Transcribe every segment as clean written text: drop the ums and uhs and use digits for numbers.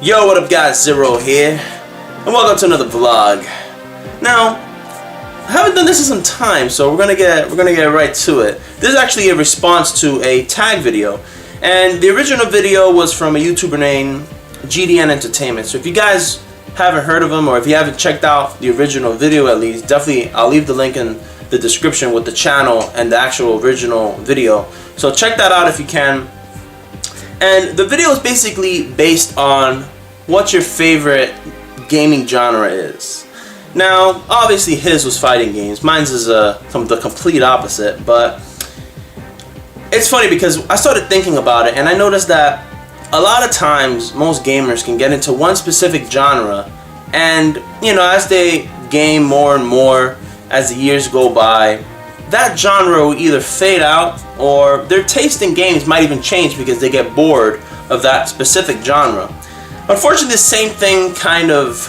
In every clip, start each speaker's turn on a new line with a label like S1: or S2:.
S1: Yo, what up guys, Zero here, and welcome to another vlog. Now, I haven't done this in some time, so we're gonna get right to it. This is actually a response to a tag video, and the original video was from a YouTuber named GDN Entertainment. So if you guys haven't heard of him, or if you haven't checked out the original video at least, definitely I'll leave the link in the description with the channel and the actual original video. So check that out if you can. And the video is basically based on what your favorite gaming genre is. Now, obviously his was fighting games. Mine's is the complete opposite, but it's funny because I started thinking about it and I noticed that a lot of times most gamers can get into one specific genre, and you know, as they game more and more as the years go by, that genre will either fade out or their taste in games might even change because they get bored of that specific genre. Unfortunately, the same thing kind of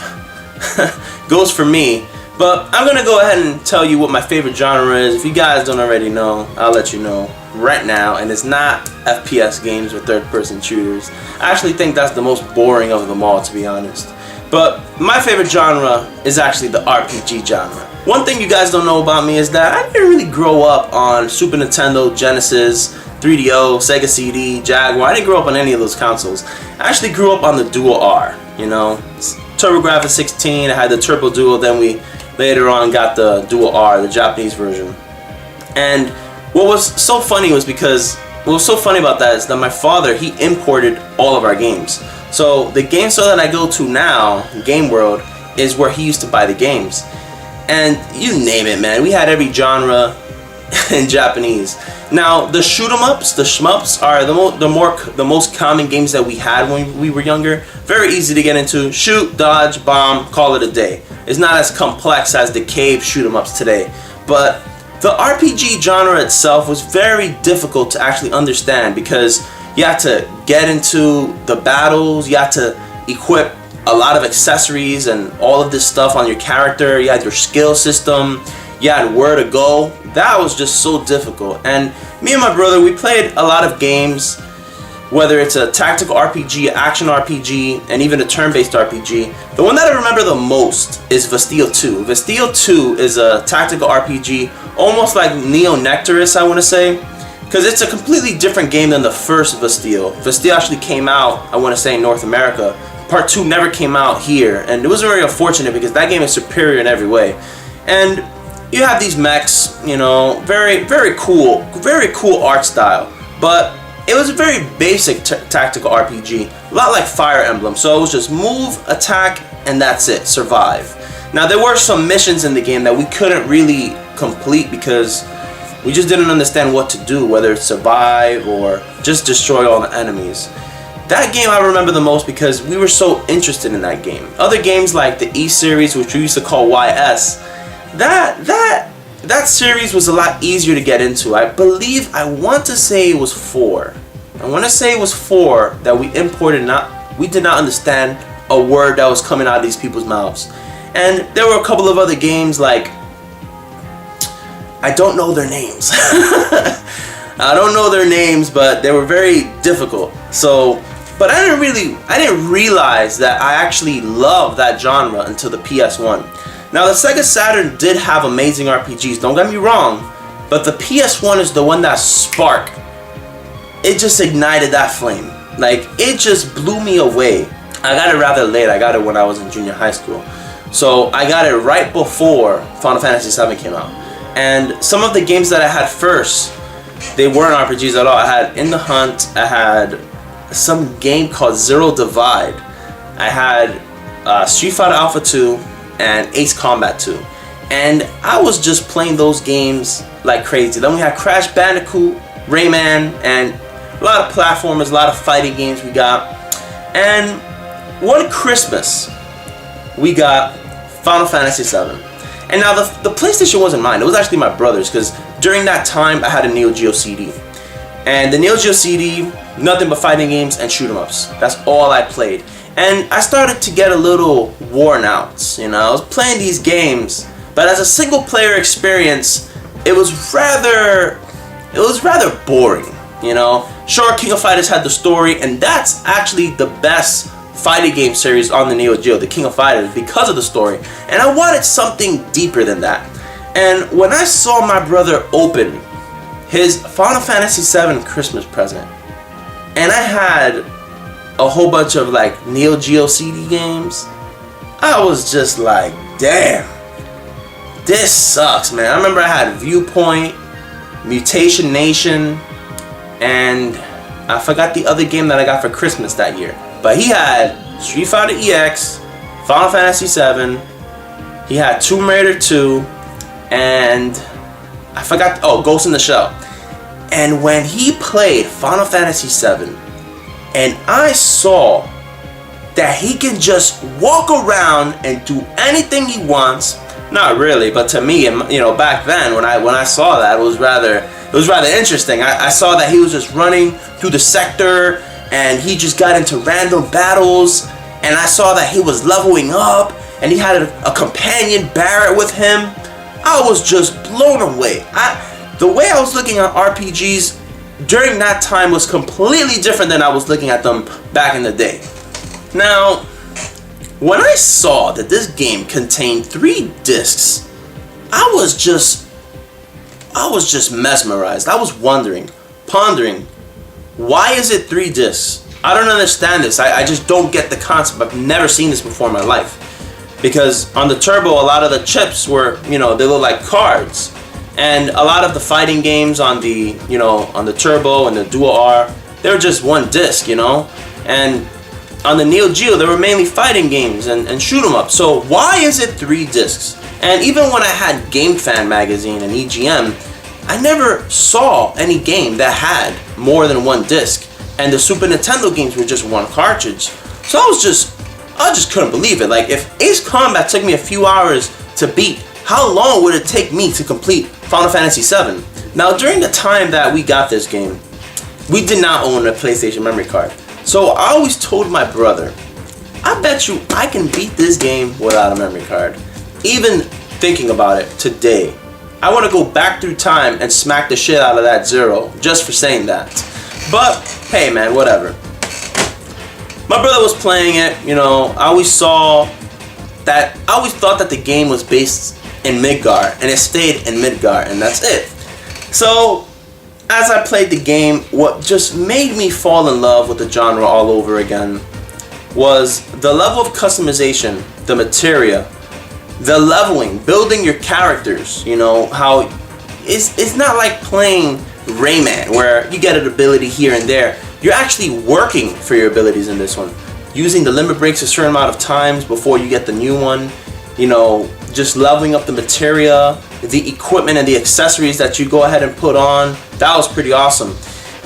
S1: goes for me, but I'm gonna go ahead and tell you what my favorite genre is. If you guys don't already know, I'll let you know right now, and it's not FPS games or third-person shooters. I actually think that's the most boring of them all, to be honest. But my favorite genre is actually the RPG genre. One thing you guys don't know about me is that I didn't really grow up on Super Nintendo, Genesis, 3DO, Sega CD, Jaguar. I didn't grow up on any of those consoles. I actually grew up on the Dual R, you know. TurboGrafx 16, I had the Turbo Dual, then we later on got the Dual R, the Japanese version. And what was so funny was because, what was so funny about that is that my father, he imported all of our games. So the game store that I go to now, Game World, is where he used to buy the games. And you name it, man, we had every genre in Japanese. Now the shoot 'em ups, the shmups, are the most common games that we had when we were younger. Very easy to get into. Shoot, dodge, bomb, call it a day. It's not as complex as the cave shoot 'em ups today. But the RPG genre itself was very difficult to actually understand because you had to get into the battles, you had to equip a lot of accessories and all of this stuff on your character. You had your skill system, you had where to go. That was just so difficult. And me and my brother, we played a lot of games, whether it's a tactical RPG, action RPG, and even a turn-based RPG. The one that I remember the most is Vesteel 2. Vesteel 2 is a tactical RPG, almost like Neo Nectarus, I want to say, because it's a completely different game than the first Vesteel. Vesteel actually came out, I want to say, in North America. Part 2 never came out here, and it was very unfortunate because that game is superior in every way. And you have these mechs, you know, very cool art style, but it was a very basic tactical RPG, a lot like Fire Emblem. So it was just move, attack, and that's it, survive. Now there were some missions in the game that we couldn't really complete because we just didn't understand what to do, whether it's survive or just destroy all the enemies. That game I remember the most because we were so interested in that game. Other games like the E series, which we used to call YS, that series was a lot easier to get into. I want to say it was 4. I want to say it was 4 that we imported. We did not understand a word that was coming out of these people's mouths. And there were a couple of other games like, I don't know their names. I don't know their names, but they were very difficult. So, but I didn't realize that I actually loved that genre until the PS1. Now the Sega Saturn did have amazing RPGs, don't get me wrong, but the PS1 is the one that sparked. It just ignited that flame. Like, it just blew me away. I got it rather late. I got it when I was in junior high school. So I got it right before Final Fantasy VII came out. And some of the games that I had first, they weren't RPGs at all. I had In the Hunt, I had some game called Zero Divide, I had Street Fighter Alpha 2, and Ace Combat 2. And I was just playing those games like crazy. Then we had Crash Bandicoot, Rayman, and a lot of platformers, a lot of fighting games we got. And one Christmas, we got Final Fantasy VII. And now the PlayStation wasn't mine, it was actually my brother's, because during that time I had a Neo Geo CD. And the Neo Geo CD, nothing but fighting games and shoot 'em ups. That's all I played. And I started to get a little worn out, you know. I was playing these games, but as a single player experience, it was rather boring, you know. Sure, King of Fighters had the story, and that's actually the best fighting game series on the Neo Geo, the King of Fighters, because of the story. And I wanted something deeper than that. And when I saw my brother open his Final Fantasy VII Christmas present, and I had a whole bunch of like Neo Geo CD games, I was just like, damn, this sucks, man. I remember I had Viewpoint, Mutation Nation, and I forgot the other game that I got for Christmas that year. But he had Street Fighter EX, Final Fantasy VII, he had Tomb Raider 2, and I forgot, oh, Ghost in the Shell. And when he played Final Fantasy VII, and I saw that he can just walk around and do anything he wants. Not really, but to me, you know, back then when I saw that, it was rather interesting. I saw that he was just running through the sector, and he just got into random battles, and I saw that he was leveling up, and he had a companion Barrett with him. I was just blown away. The way I was looking at RPGs during that time was completely different than I was looking at them back in the day. Now, when I saw that this game contained 3 discs, I was just mesmerized. I was pondering, why is it 3 discs? I don't understand this. I just don't get the concept. I've never seen this before in my life. Because on the Turbo, a lot of the chips were, you know, they look like cards. And a lot of the fighting games on the, you know, on the Turbo and the Dual R, they were just 1 disc, you know? And on the Neo Geo, they were mainly fighting games and shoot 'em up. So why is it 3 discs? And even when I had Game Fan magazine and EGM, I never saw any game that had more than 1 disc. And the Super Nintendo games were just 1 cartridge. So I just couldn't believe it. Like, if Ace Combat took me a few hours to beat, how long would it take me to complete Final Fantasy VII? Now, during the time that we got this game, we did not own a PlayStation memory card. So I always told my brother, I bet you I can beat this game without a memory card. Even thinking about it today, I want to go back through time and smack the shit out of that Zero just for saying that. But hey man, whatever. My brother was playing it, you know, I always thought that the game was based in Midgar, and it stayed in Midgar, and that's it. So as I played the game, what just made me fall in love with the genre all over again was the level of customization, the materia, the leveling, building your characters. You know, how it's not like playing Rayman where you get an ability here and there. You're actually working for your abilities in this one, using the limit breaks a certain amount of times before you get the new one. You know, just leveling up the materia, the equipment and the accessories that you go ahead and put on. That was pretty awesome.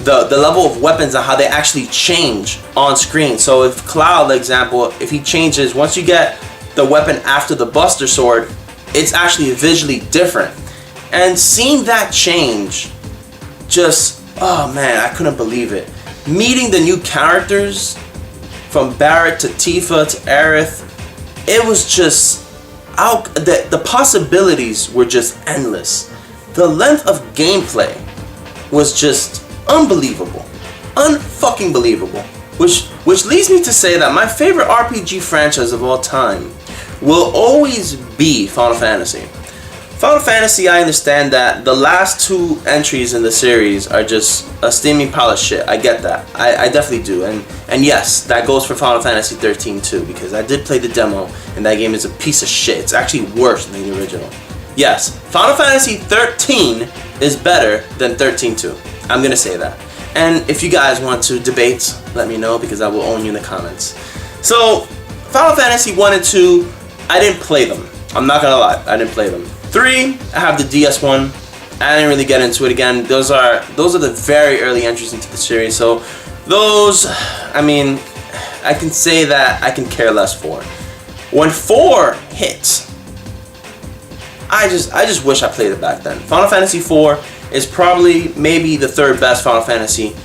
S1: The level of weapons and how they actually change on screen. So if Cloud, for example, if he changes, once you get the weapon after the Buster Sword, it's actually visually different. And seeing that change, just, oh man, I couldn't believe it. Meeting the new characters, from Barrett to Tifa to Aerith, it was just, the possibilities were just endless. The length of gameplay was just unbelievable. Unfucking believable. Which leads me to say that my favorite RPG franchise of all time will always be Final Fantasy. Final Fantasy, I understand that the last 2 entries in the series are just a steaming pile of shit. I get that. I definitely do. And yes, that goes for Final Fantasy 13 too, because I did play the demo, and that game is a piece of shit. It's actually worse than the original. Yes, Final Fantasy 13 is better than 13-2. I'm gonna say that. And if you guys want to debate, let me know, because I will own you in the comments. So, Final Fantasy 1 and 2, I didn't play them. I'm not gonna lie, I didn't play them. 3, I have the DS one. I didn't really get into it again. Those are the very early entries into the series. So those, I mean, I can say that I can care less for. When 4 hits, I just wish I played it back then. Final Fantasy 4 is probably maybe the 3rd best Final Fantasy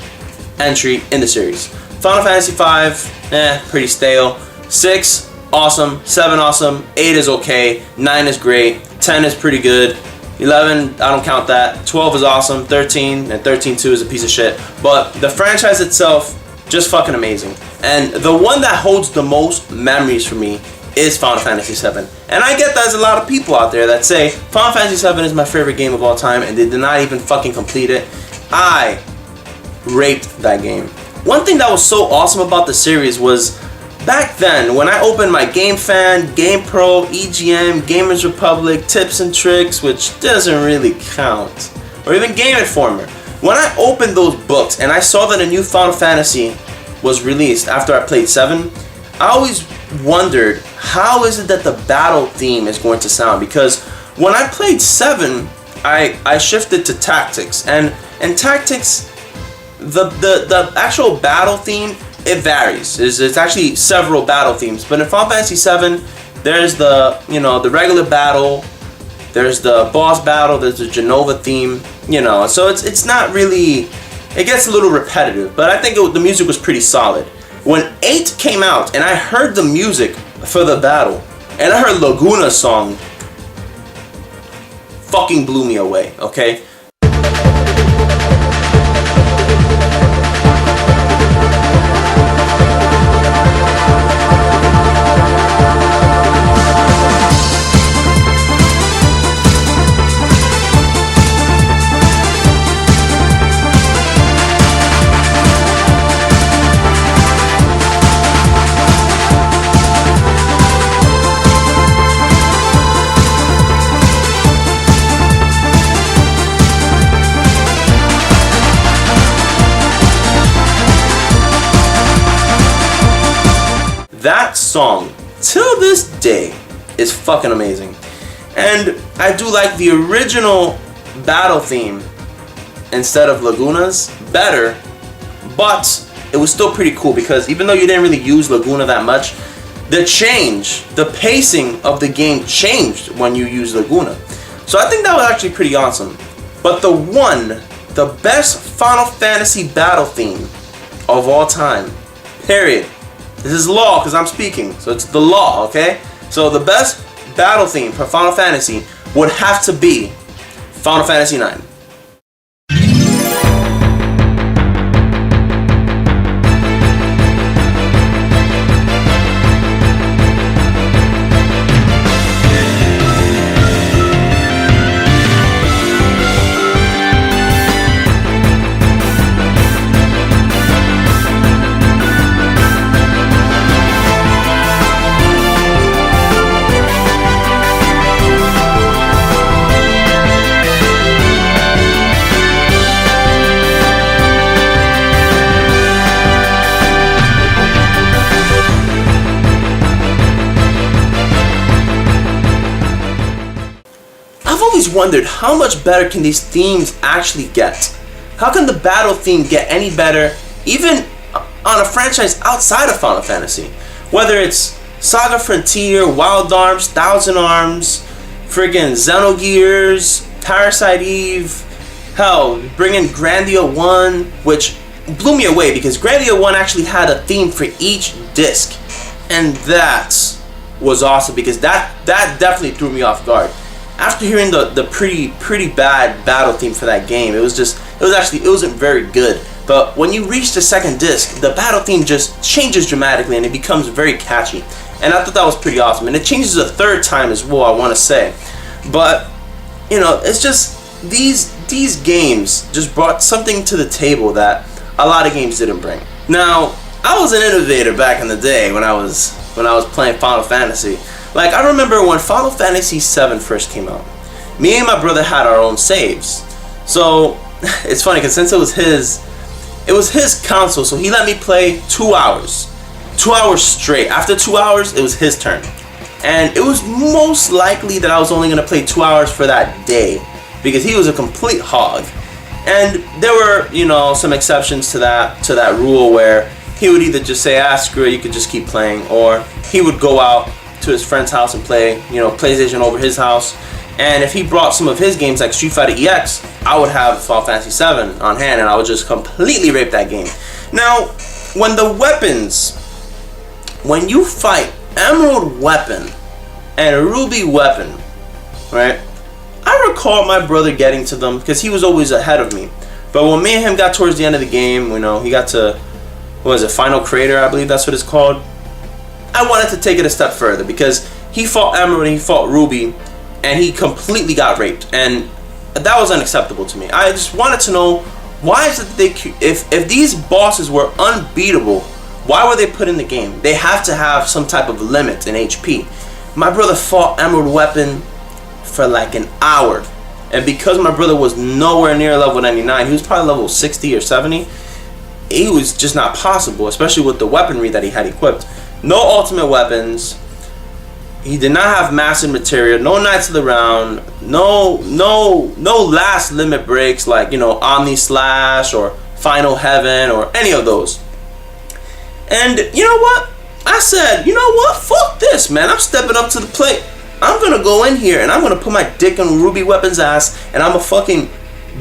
S1: entry in the series. Final Fantasy 5, pretty stale. 6, awesome. 7, awesome. 8 is okay. 9 is great. 10 is pretty good. 11, I don't count that. 12 is awesome. 13 and 13-2 is a piece of shit. But the franchise itself just fucking amazing. And the one that holds the most memories for me is Final Fantasy VII. And I get there's a lot of people out there that say Final Fantasy VII is my favorite game of all time, and they did not even fucking complete it. I raped that game. One thing that was so awesome about the series was back then, when I opened my GameFan, GamePro, EGM, Gamers Republic, Tips and Tricks, which doesn't really count, or even Game Informer, when I opened those books and I saw that a new Final Fantasy was released after I played 7, I always wondered, how is it that the battle theme is going to sound? Because when I played 7, I shifted to Tactics, and in Tactics, the actual battle theme, it varies. There's actually several battle themes, but in Final Fantasy VII, there's the the regular battle, there's the boss battle, there's the Genova theme, so it's not really, it gets a little repetitive, but I think the music was pretty solid. When 8 came out and I heard the music for the battle, and I heard Laguna's song, fucking blew me away, okay? That song, till this day, is fucking amazing. And I do like the original battle theme instead of Laguna's better, but it was still pretty cool because even though you didn't really use Laguna that much, the pacing of the game changed when you used Laguna. So I think that was actually pretty awesome. But the best Final Fantasy battle theme of all time, period. This is law because I'm speaking, so it's the law, okay? So the best battle theme for Final Fantasy would have to be Final Fantasy IX. I've always wondered how much better can these themes actually get? How can the battle theme get any better, even on a franchise outside of Final Fantasy? Whether it's Saga Frontier, Wild Arms, Thousand Arms, friggin' Xenogears, Parasite Eve, hell, bring in Grandia 1, which blew me away because Grandia 1 actually had a theme for each disc, and that was awesome because that definitely threw me off guard. After hearing the pretty bad battle theme for that game, it wasn't very good. But when you reach the second disc, the battle theme just changes dramatically and it becomes very catchy. And I thought that was pretty awesome. And it changes a third time as well, I want to say. But it's just these games just brought something to the table that a lot of games didn't bring. Now, I was an innovator back in the day when I was playing Final Fantasy. Like, I remember when Final Fantasy VII first came out, me and my brother had our own saves. So, it's funny because since it was his console, so he let me play 2 hours. 2 hours straight. After 2 hours, it was his turn. And it was most likely that I was only going to play 2 hours for that day because he was a complete hog. And there were, some exceptions to that rule where he would either just say, screw it, you could just keep playing, or he would go out to his friend's house and play, PlayStation over his house. And if he brought some of his games like Street Fighter EX, I would have Final Fantasy VII on hand and I would just completely rape that game. Now, when you fight Emerald Weapon and Ruby Weapon, right? I recall my brother getting to them because he was always ahead of me. But when me and him got towards the end of the game, he got to what was it, Final Creator, I believe that's what it's called. I wanted to take it a step further because he fought Emerald and he fought Ruby, and he completely got raped, and that was unacceptable to me. I just wanted to know, why is it if these bosses were unbeatable, why were they put in the game? They have to have some type of limit in HP. My brother fought Emerald Weapon for like an hour, and because my brother was nowhere near level 99, he was probably level 60 or 70. It was just not possible, especially with the weaponry that he had equipped. No ultimate weapons. He did not have massive material. No Knights of the Round. No last limit breaks like, you know, Omni Slash or Final Heaven or any of those. And you know what? I said, you know what? Fuck this, man. I'm stepping up to the plate. I'm gonna go in here and I'm gonna put my dick in Ruby Weapon's ass, and I'm gonna fucking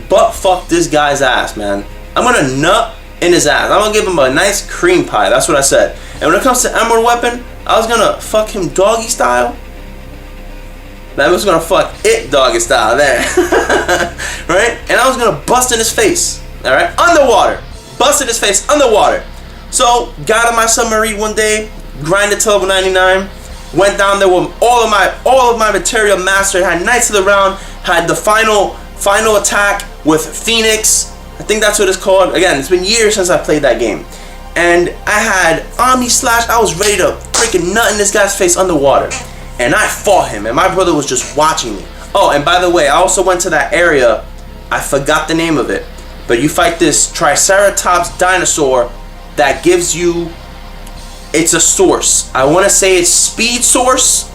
S1: butt fuck this guy's ass, man. I'm gonna nut in his ass. I'm gonna give him a nice cream pie. That's what I said. And when it comes to Emerald Weapon, I was gonna fuck him doggy style. I was gonna fuck it doggy style there. Right? And I was gonna bust in his face. Alright? Underwater. Busted his face underwater. So, got on my submarine one day, grinded to level 99, went down there with all of my material mastered, had Knights of the Round, had the final attack with Phoenix. I think that's what it's called. Again, it's been years since I played that game. And I had Omni Slash. I was ready to freaking nut in this guy's face underwater. And I fought him, and my brother was just watching me. Oh, and by the way, I also went to that area. I forgot the name of it. But you fight this Triceratops dinosaur that gives you, it's a source. I want to say it's speed source.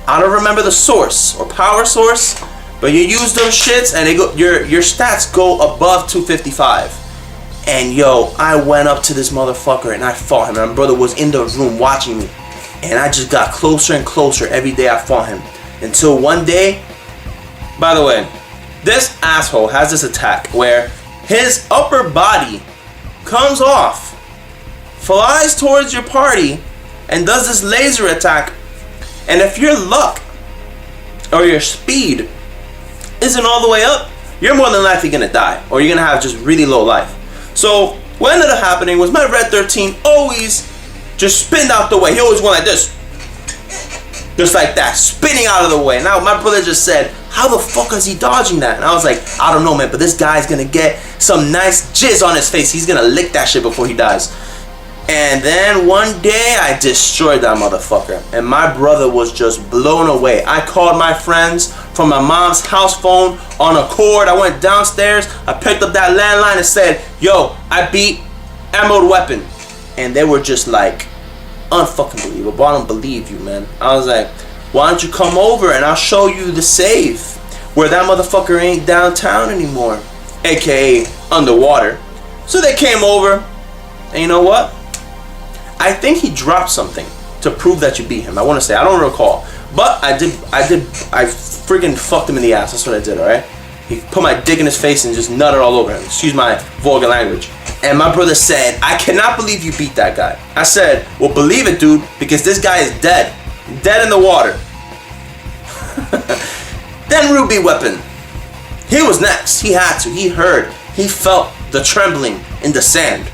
S1: I don't remember the source or power source. But you use those shits and they go, your stats go above 255. And yo, I went up to this motherfucker and I fought him. And my brother was in the room watching me. And I just got closer and closer every day I fought him. Until one day, by the way, this asshole has this attack where his upper body comes off, flies towards your party, and does this laser attack. And if your luck or your speed isn't all the way up, you're more than likely gonna die, or you're gonna have just really low life. So what ended up happening was my Red 13 always just spinned out the way. He always went like this, just like that, spinning out of the way. Now my brother just said, how the fuck is he dodging that? And I was like, I don't know, man, but this guy's gonna get some nice jizz on his face. He's gonna lick that shit before he dies. And then one day I destroyed that motherfucker, and my brother was just blown away. I called my friends from my mom's house phone on a cord. I went downstairs, I picked up that landline and said, yo, I beat Emerald Weapon. And they were just like, unfucking believable. I don't believe you, man. I was like, why don't you come over and I'll show you the save where that motherfucker ain't downtown anymore, aka underwater. So they came over, and you know what? I think he dropped something to prove that you beat him. I want to say, I don't recall, but I freaking fucked him in the ass. That's what I did, alright? He put my dick in his face and just nutted all over him. Excuse my vulgar language. And my brother said, I cannot believe you beat that guy. I said, well, believe it, dude, because this guy is dead. Dead in the water. Then Ruby Weapon. He was next. He had to. He heard. He felt the trembling in the sand.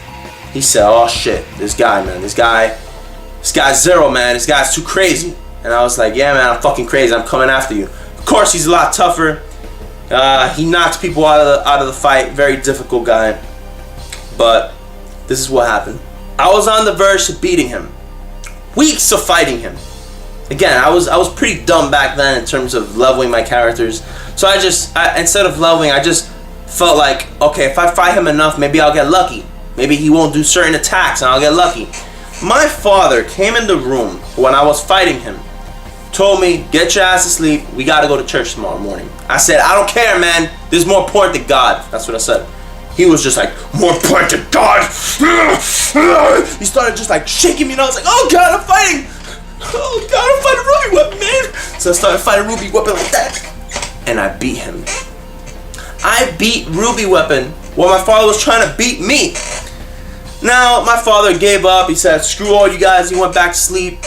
S1: He said, oh shit, this guy, man, this guy's Zero, man, this guy's too crazy. And I was like, yeah, man, I'm fucking crazy, I'm coming after you. Of course, he's a lot tougher. He knocks people out of the fight. Very difficult guy. But this is what happened. I was on the verge of beating him. Weeks of fighting him. Again, I was pretty dumb back then in terms of leveling my characters. So instead of leveling, I just felt like, okay, if I fight him enough, maybe I'll get lucky. Maybe he won't do certain attacks and I'll get lucky. My father came in the room when I was fighting him, told me, get your ass to sleep, we gotta go to church tomorrow morning. I said, I don't care, man, this is more important to God. That's what I said. He was just like, more important to God. He started just like shaking me, and I was like, oh God, I'm fighting. Oh God, I'm fighting Ruby Weapon, man. So I started fighting Ruby Weapon like that, and I beat him. I beat Ruby Weapon while my father was trying to beat me. Now, my father gave up. He said, screw all you guys. He went back to sleep.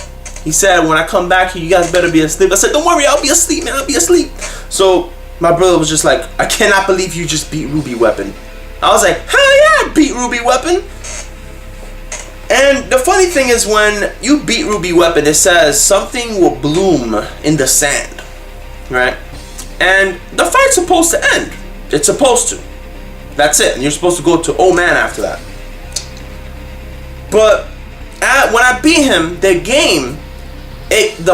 S1: He said, when I come back here, you guys better be asleep. I said, don't worry, I'll be asleep, man. I'll be asleep. So my brother was just like, I cannot believe you just beat Ruby Weapon. I was like, hell yeah, I beat Ruby Weapon. And the funny thing is, when you beat Ruby Weapon, it says something will bloom in the sand, right? And the fight's supposed to end. It's supposed to. That's it. And you're supposed to go to Oh Man after that. But when I beat him, the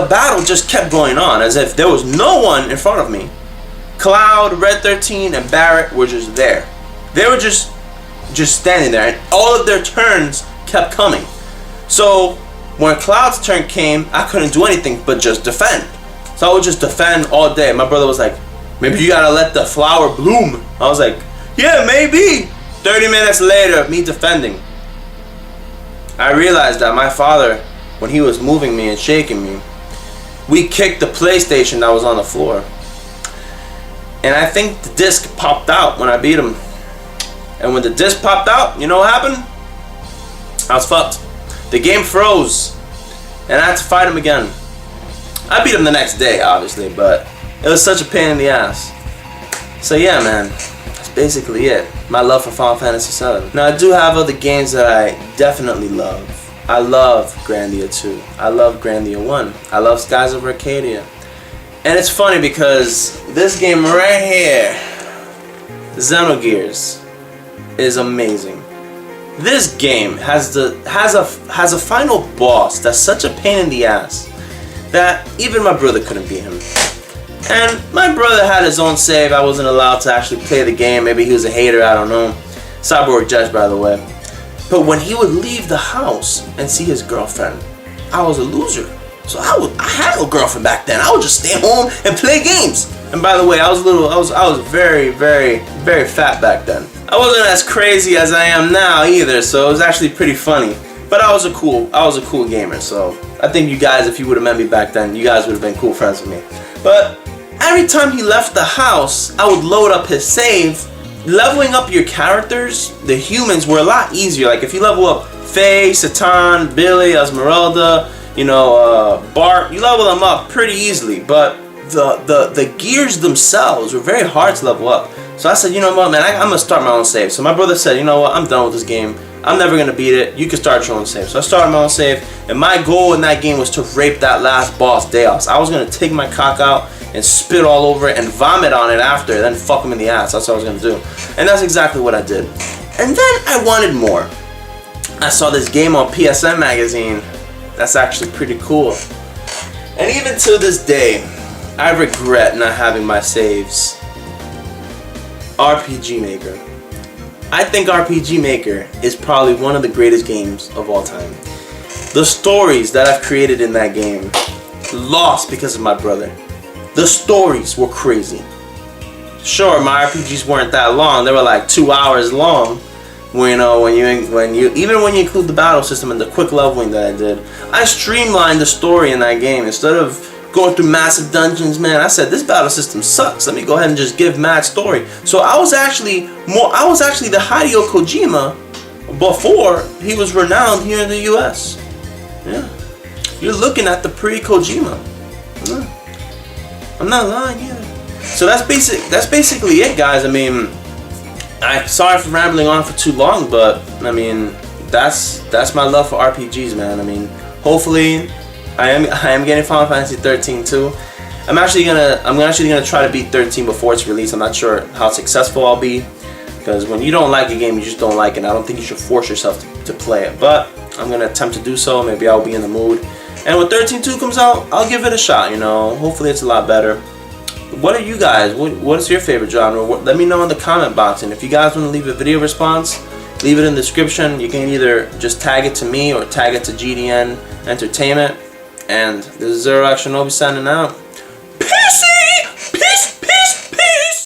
S1: battle just kept going on as if there was no one in front of me. Cloud, Red 13, and Barrett were just there. They were just standing there, and all of their turns kept coming. So when Cloud's turn came, I couldn't do anything but just defend. So I would just defend all day. My brother was like, maybe you gotta let the flower bloom. I was like, yeah, maybe. 30 minutes later, me defending, I realized that my father, when he was moving me and shaking me, we kicked the PlayStation that was on the floor. And I think the disc popped out when I beat him. And when the disc popped out, you know what happened? I was fucked. The game froze. And I had to fight him again. I beat him the next day, obviously, but it was such a pain in the ass. So yeah, man. That's basically it. My love for Final Fantasy VII. Now, I do have other games that I definitely love. I love Grandia 2. I love Grandia 1. I love Skies of Arcadia. And it's funny because this game right here, Xenogears, is amazing. This game has a final boss that's such a pain in the ass that even my brother couldn't beat him. And my brother had his own save. I wasn't allowed to actually play the game. Maybe he was a hater, I don't know. Cyborg Judge, by the way. But when he would leave the house and see his girlfriend, I was a loser. So I had no girlfriend back then. I would just stay home and play games. And by the way, I was very, very, very fat back then. I wasn't as crazy as I am now either, so it was actually pretty funny. But I was a cool gamer, so I think you guys, if you would have met me back then, you guys would have been cool friends with me. But every time he left the house, I would load up his save. Leveling up your characters, the humans, were a lot easier. Like if you level up Faye, Satan, Billy, Esmeralda, Bart, you level them up pretty easily. But the gears themselves were very hard to level up. So I said, you know what, man, I'm gonna start my own save. So my brother said, you know what, I'm done with this game. I'm never gonna beat it. You can start your own save. So I started my own save, and my goal in that game was to rape that last boss, Deos. I was gonna take my cock out and spit all over it and vomit on it after, then fuck him in the ass. That's what I was gonna do. And that's exactly what I did. And then I wanted more. I saw this game on PSN magazine. That's actually pretty cool. And even to this day, I regret not having my saves. RPG Maker. I think RPG Maker is probably one of the greatest games of all time. The stories that I've created in that game, lost because of my brother. The stories were crazy. Sure, my RPGs weren't that long. They were like 2 hours long. When you include the battle system and the quick leveling that I did, I streamlined the story in that game. Instead of going through massive dungeons, man, I said this battle system sucks. Let me go ahead and just give mad story. So I was actually the Hideo Kojima before he was renowned here in the US. Yeah. You're looking at the pre-Kojima. Yeah. I'm not lying either. So that's basically it, guys. I mean, I'm sorry for rambling on for too long, but I mean, that's my love for RPGs, man. I mean, hopefully I am getting Final Fantasy 13 too. I'm actually gonna try to beat 13 before its release. I'm not sure how successful I'll be, because when you don't like a game, you just don't like it. And I don't think you should force yourself to play it. But I'm gonna attempt to do so. Maybe I'll be in the mood. And when 13.2 comes out, I'll give it a shot. Hopefully it's a lot better. What are you guys? What is your favorite genre? Let me know in the comment box. And if you guys want to leave a video response, leave it in the description. You can either just tag it to me or tag it to GDN Entertainment. And this is Zero Action Obi signing out. Peace! Peace! Peace!